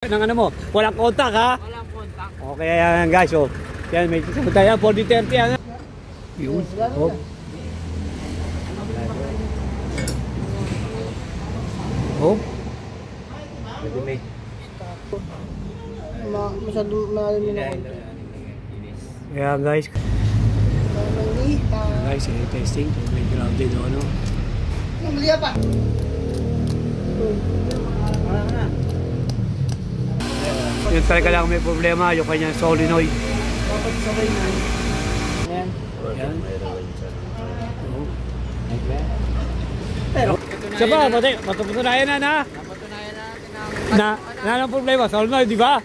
Ng ano mo, walang kontak ha? Walang kontak. Okay, yan guys, oh. Yan, may sabot tayo, 40-30 yan. Yun, oh. Oh. Masyadong malalim na konti. Kaya guys. Guys, testing. May grounded o ano. Namaliya pa. Yun talaga lang may problema, yung kanyang solenoid. Dapat sabay na. Ayan. Yan. Pero, Siya ba, patutunayan na na? napatunayan natin Na ang problema, solenoid, di ba?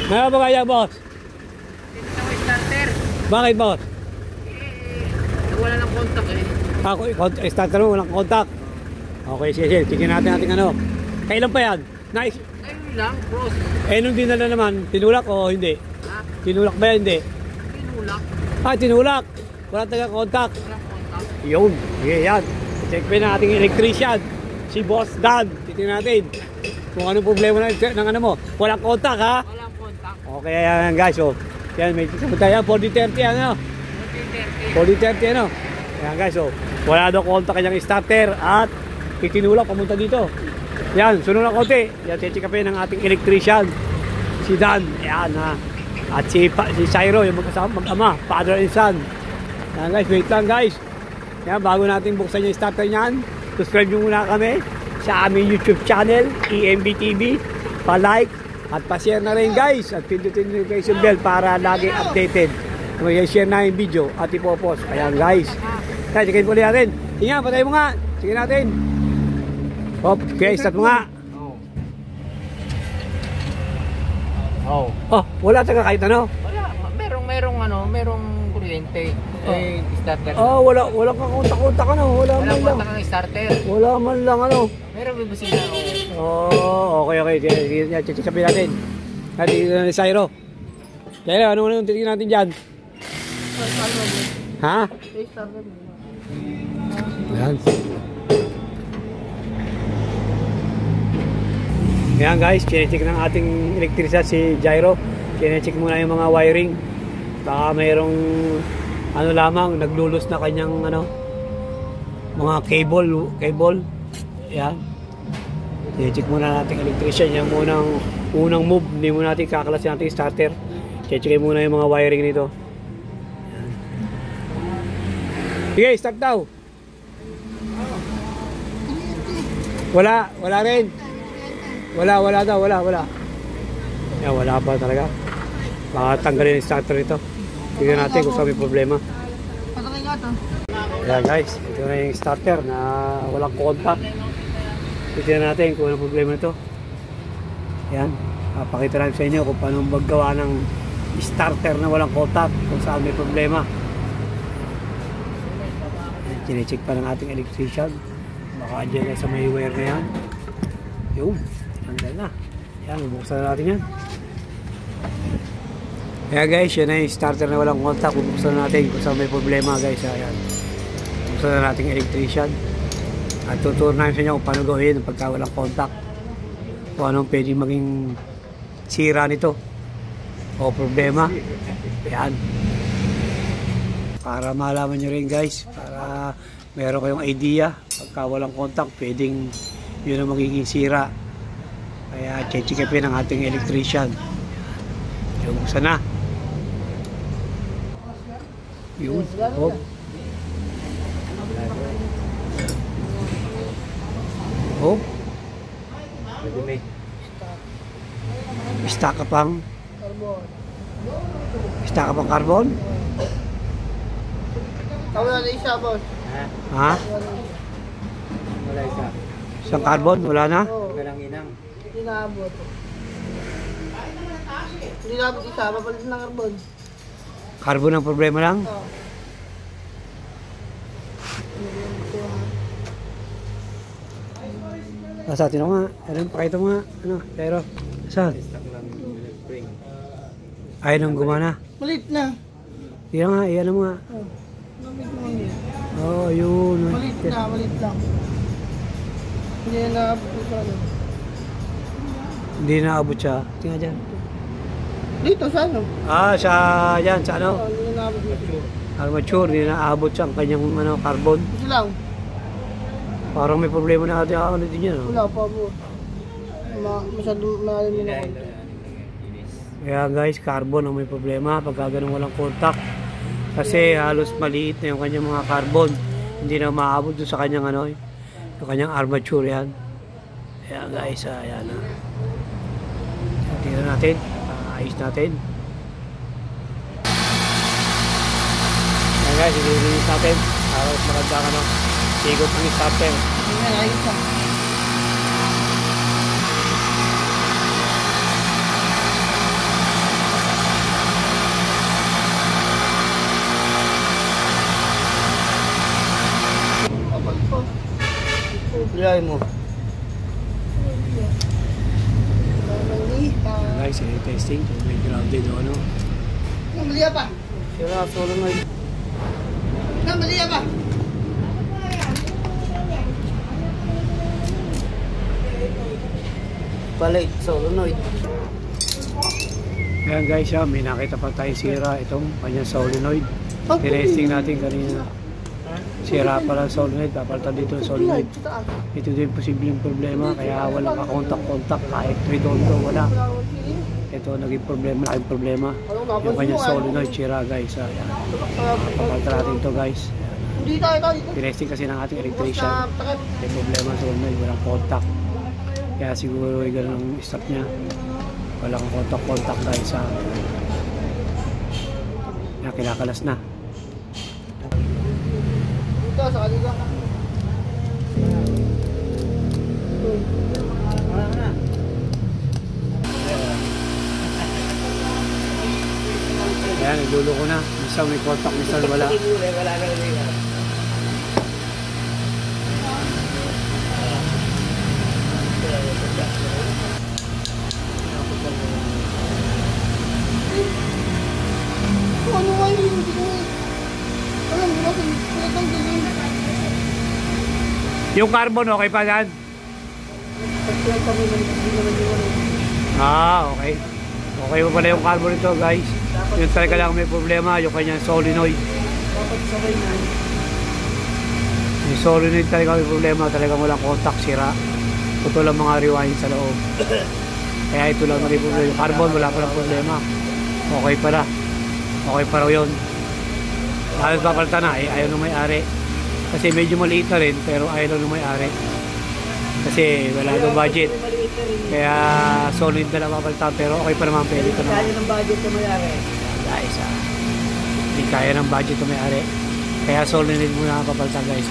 Ano ba kaya, boss? starter. Bakit, boss? Wala ng kontak eh. Ako, starter mo, walang kontak. Okay, sige. Tingnan natin ating ano. Kailan pa yan? Nice. Ayun lang, cross. Eh, nung dinala naman, tinulak o hindi? Ha? Tinulak ba yan? Hindi. Tinulak. Ah, tinulak. Wala taga kontak. Walang kontak. Yun. Sige, yan. Check pa yung ating electrician. Si Boss Dan. Titingnan natin. Kung anong problema ng ano mo. Walang kontak, ha? Walang kontak. Okay, yan guys. Oh. Yan, may sabot tayo. 40-30, ano? 40-30, ano? Yan guys, oh. Wala daw kontak kanyang starter at itinulak pamunta dito. Yan, sunod na konti. Yan, check up ng ating electrician. Si Dan. Yan, ha. At si Cairo, yung mag-ama, father and son. Yan guys, wait lang guys. Yan, bago natin buksan yung starter niyan, subscribe nyo muna kami sa aming YouTube channel, EMB TV. Pa-like at pa-share na rin guys. At pindutin yung notification bell para lagi updated. Mag-share na yung video at ipopost. Ayan guys. Yan, checkin po natin. Tingnan, patay mo nga. Checkin natin. Okay, start mo nga. Oh. Oh, wala taga kahit ano. Wala. Merong kuryente. Eh, starter. Oh, wala kang kontak-kontak ano. Wala Walang man lang. kontak ang starter. Wala man lang ano. Meron may busina. Oh, okay. Check-upin natin. Dito na ni Cairo. Cairo, ano yung titignan natin dyan? Ha? Ayan. Ayan guys, chinecheck ng ating electrician si Jairo. Chinecheck muna yung mga wiring. Baka mayroong ano lamang, naglulus na kanyang ano, mga cable. Ayan. Chinecheck muna natin electrician. Yan unang move. Hindi muna natin kakalasin natin starter. Chinecheck muna yung mga wiring nito. Ayan. Sige, start daw. Wala rin. Wala daw. Yan, wala pa talaga. Baka tanggalin yung starter nito. Tignan natin kung saan may problema. Patangin nga to. Yan guys, ito na yung starter na walang kontak. Tignan natin kung anong problema nito. Yan, papakita namin sa inyo kung paano maggawa ng starter na walang kontak, kung saan may problema. Chinecheck pa ng ating electrician. Baka dyan sa may wire na yan. Yung tanggal na. Yan, bubuksan na natin yan. Kaya guys, yan na yung starter na walang kontak. Bubuksan na natin kung saan may problema guys. Ayan. Bubuksan na natin yung electrician. At tuturo namin sa inyo kung paano gawin pagka walang kontak. Kung anong pwedeng maging sira nito o problema. Ayan. Para malaman nyo rin guys, para meron kayong idea pagka walang kontak, pwedeng yun ang magiging sira. Kaya check-upin ang ating electrician. Yung sana. Yun. Oh. Oh. Stock ka pang carbon. Wala na isa, boss. Ha? Wala isa. Isang carbon? Wala na? Inang. Hindi naabot. Hindi naabot isa, papalit ng carbon. Carbon ang problema lang? Oo. Sa atin nga. Ano, pakita mo nga. Ano, pero. Saan? Ayaw nang gumana. Malit na. Yan nga, yan mo nga. Oh, lamig naman yan. Oo, yun. Malit na, malit lang. Hindi na naabot sa ano. Hindi naabot siya. Tingnan dyan. Dito sa ano? Ah, yan, sa ano? Oh, hindi na naabot dito. Armature, hindi naabot siya ang kanyang carbon. Ito lang. Parang may problema na natin ano din yan. Wala pa po. Masyadong malalim na ako. Kaya guys, carbon ang may problema pagka ganun walang contact. Kasi halos maliit na yung kanyang mga carbon. Hindi na maabot doon sa kanyang ano, yung kanyang armature yan. Kaya guys, ayan na. Tingnan natin, ayos natin. Ayan guys, ililinis natin. Para mas maganda ka no. Sigot ng starter. Ayan, ayos na. Bilay mo. Malita. Guys, testing kung may grounded o ano. Maliya pa. Sira, solo na yun. Maliya pa. Palit, solenoid. Ayan guys, may nakita pa tayong sira itong kanyang solenoid. Tinesting natin kanina. Sira pala ang solenoid, papalitan dito ang solenoid. Ito din posibleng problema, kaya walang ka-contact kahit redondo, wala. Ito naging problema, laking problema. Yung kanyang solenoid, sira guys. Ayan. Papalitan natin ito guys. Tinesting kasi ng ating electrician. May problema ang solenoid, walang contact. Kaya siguro ay ganun ang stop niya. Walang contact guys. Yan, kinakalas na. Dito sa kanila. Ayan, nagulo ko na. Minsan may contact, minsan wala. Wala na rin. Ano nga yun? Hindi ko alam mo ba kung pinatanggalin? Yung carbon, okay pa yan? Pag-plug kami ng hindi naman yung ano. Okay. Okay pa pala yung carbon ito guys. Yung talaga lang may problema, yung kanyang solenoid. Dapat sabay na. Yung solenoid talaga may problema, talagang walang contact, sira. Ito lang mga rewind sa loob. Kaya ito lang naging problema. Yung carbon, wala palang problema. Okay pala. Okay pa raw yun. Halos papalitan na, ayaw nung may-ari. Kasi medyo maliit na rin, pero ayaw nung may-ari. Kasi wala nung budget. Kaya solid na lang papalitan, pero okay pa naman, pwede ito naman. Kaya ng budget na may-ari. Guys, hindi kaya ng budget na may-ari. Kaya solid muna papalitan guys.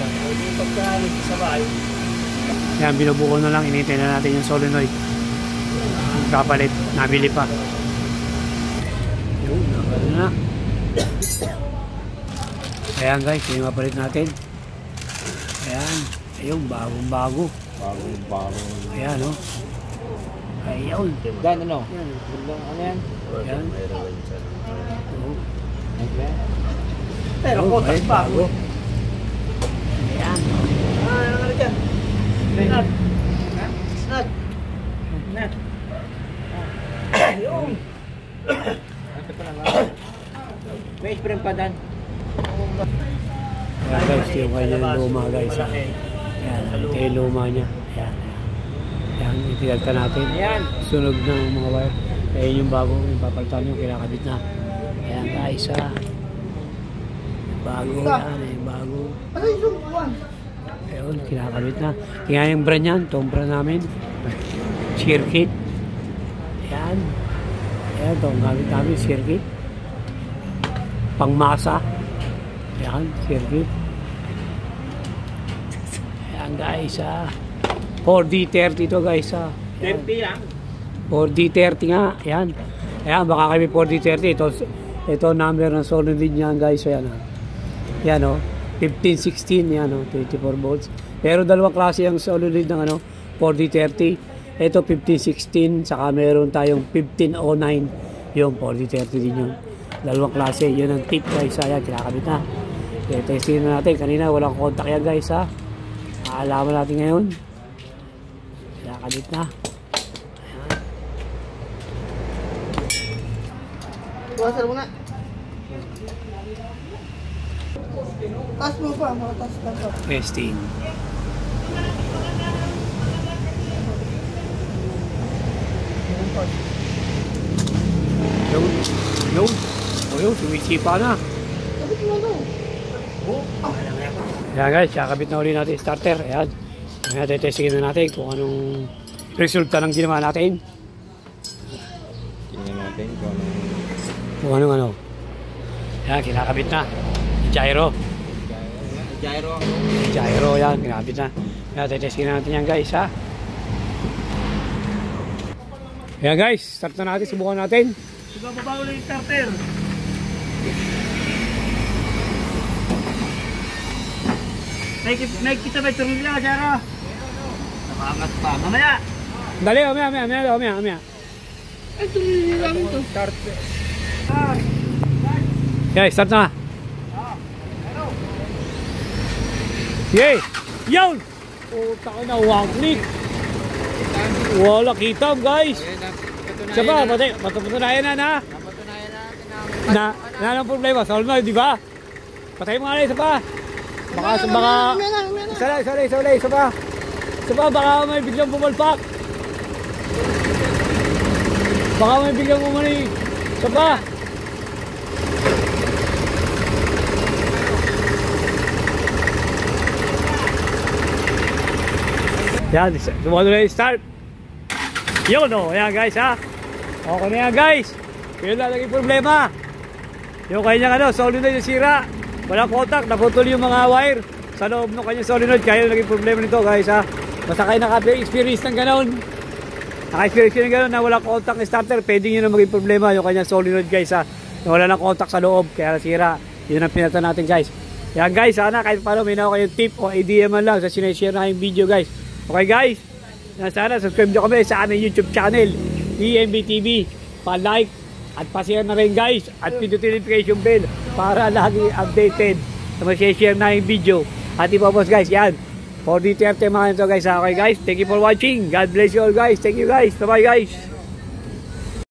Pagka nagsasabay. Yan, binubuo na lang, inintay na natin yung solenoid. Kapalit, nabili pa. Yun, napalit na. Ayan guys, yung mapalit natin. Ayan, ayun, bagong-bago. Bagong-bago. Ayan, no? Ayun. Dan, ano? Ano yan? Ayan. Pero Ayun, kotak bago. Ayan. Ano dyan? Snap. Snap. Snap. Ayun. Ito pa naman. May spring pa dan. Ayan guys, yung kanyang luma guys. Ayan, ito yung luma niya. Ayan. Ayan, itinagta natin. Ayan. Sunog ng mga wire. Ayan yung bago, yung papalitan yung kinakabit na. Ayan guys, bago yan, bago. Ano yung sumpuan? Ayun, kinakabit na. Tingnan yung brand yan, itong brand namin. Circuit. Ayan. Ayan, itong gamit namin, circuit. Pangmasa. Ayan, circuit. Ayan guys, 4D30 ito guys. 30 lang. 4D30 nga, ayan. Ayan, baka kami 4D30. Ito number ng solenoid niyan guys. Ayan, yan o, 1516, yan o, 24 volts. Pero dalawang klase ang solenoid ng 4D30. Ito 1516, saka meron tayong 1509. Yung 4030 din yung dalawang klase. Yun ang tip guys. Ayan, kinakabit na. Okay, testingin na natin. Kanina walang contact yan guys ha. Aalaman natin ngayon. Kinakabit na. Buwasan mo nga. Tas mo pa, mga tas ka pa. Testing. Yun. O yun, sumisipa na. Sabit mo ano? Ayan guys, kakabit na uli natin yung starter. Ayan. Ayan, testingin na natin kung anong resulta ng ginawa natin. Tingnan natin Kung anong ano. Ayan, kinakabit na. Gyro. Gyro. Gyro yan, kinakabit na. Ayan, testingin na natin yan guys ha. Ayan guys, start na natin, subukan natin. Ibababa ulit yung starter. Nakikita ba yung turulya, Jaro? Nakangat pa. Mamaya! Dali, umaya. Ay, turulya namin to. Starter. Okay, start na. Yay! Yun! Puta ka na, waglit. Wala kita guys. Isa pa, patunayan na. Na ang problema, solve na, di ba? Patay mo nga na, isa pa. Baka, isa pa, baka may biglang pumalpak. Baka may biglang umani. Isa pa. Yan, tumalo na yung start. Yun o, yan guys ha. Okay na yan guys. Yun lang naging problema. Yung kanyang solenoid yung sira. Walang contact, naputol yung mga wire sa loob ng kanyang solenoid. Kaya naging problema nito guys ha. Basta kayo naka-experience ng ganon. Naka-experience ng ganon na walang contact ng starter, pwede nyo na maging problema yung kanyang solenoid guys ha. Na wala ng contact sa loob, kaya nasira. Yun ang pinata natin guys. Yan guys, sana kahit paano may nawa kayong tip o idea man lang sa sinashare na yung video guys. Okay guys, sana subscribe nyo kami sa aming YouTube channel, EMB TV. Pa-like at pa-share na rin guys. At pindutin notification bell para lagi updated na mag-share na yung video. At ipapos guys, yan. 40-30 mga ito guys. Okay guys, thank you for watching. God bless you all guys. Thank you guys. Bye bye guys.